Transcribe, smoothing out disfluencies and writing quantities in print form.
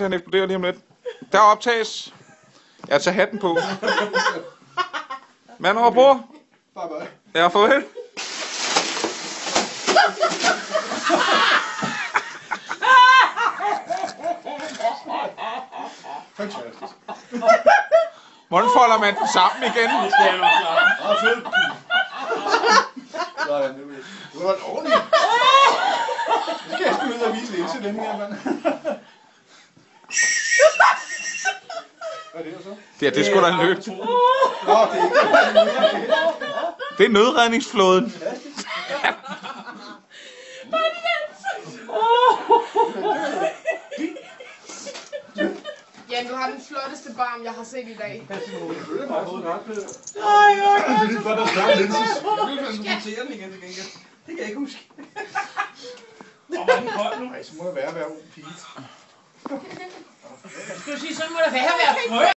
Han eksploderer lige om lidt. Der optages. Jeg tager hatten på. Mand over bord. Ja, farvel. Fantastisk. Hvordan folder man den sammen igen? Det skal jeg nok klare. Fedt. Sådan, det var ordentligt. Nu skal jeg sgu ud og vise Linse den her, mand. Hvad er det så? Ja, det er sgu da en lygte. Nå, det er ikke. Det er nødredningsflåden. Ja, du har den flotteste barm, jeg har set i dag. Nej, det er godt at snakke Linses. Jeg vil den igen til gengæld. Det kan jeg ikke huske. Og var den kold nu? Nej, så må jeg være ung pige. Jeg skulle sige, så må det være frø.